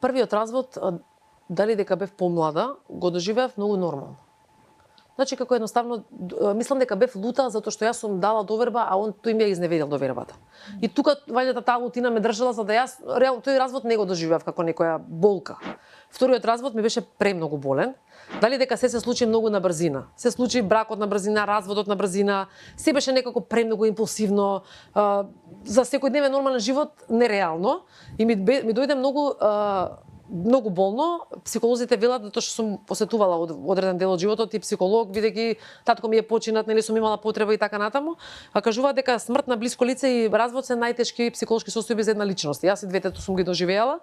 првиот развод, дали дека бев помлада, го доживеав многу нормално. Значи како едноставно мислам дека бев лута затоа што јас сум дала доверба, а он тој ми ја изневедел довербата. И тука вајде таа лутина ме држала за да јас реално тој развод не го доживеав како некоја болка. Вториот развод ми беше премногу болен. Дали дека се случи многу на брзина. Се случи бракот на брзина, разводот на брзина, се беше некако премногу импулсивно, за секојдневен нормален живот нереално и ми дојде многу болно. Психолозите велат затоа што сум посетувала одреден дел од животот и психолог, бидејќи татко ми е починат, нели сум имала потреба и така натаму, а кажуваат дека смрт на блиско лице и развод се најтешки психолошки состојби за една личност. Јас и двете сум ги доживеала.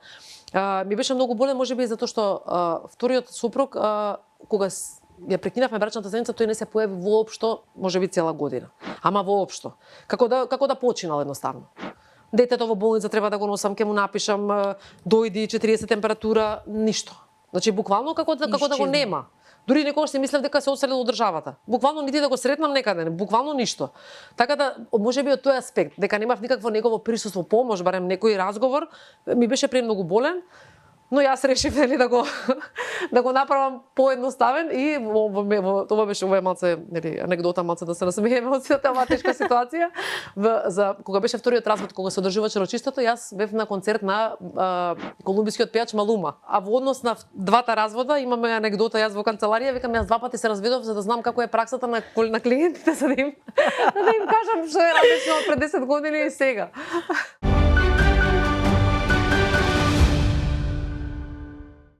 Ми беше многу болен, можеби затоа што вториот супруг кога ја прекинавме брачната заедница, тој не се појави воопшто, можеби цела година. Ама воопшто. Како да починал едноставно. Детето во болница треба да го носам, ќе му напишам, дојди 40 температура, ништо. Значи буквално како да го нема. Дури некогаш си мислев дека се одселил од државата. Буквално нити да го сретнам некаде, буквално ништо. Така да можеби од тој аспект дека немав никакво негово присуство, помош, барем некој разговор, ми беше премногу болен. Но јас решив да го направам поедноставен и ова беше малце анегдота, малце да се насмееме од сите оваа тешка ситуација. За кога беше вториот развод, кога се одржува Чарочистото, јас бев на концерт на колумбискиот пејач Малума. А во однос на двата развода имаме анегдота, јас во канцеларија викам јас 2 пати се разведов за да знам како е праксата на клиентите, за да им кажам што е различно од пред 10 години и сега.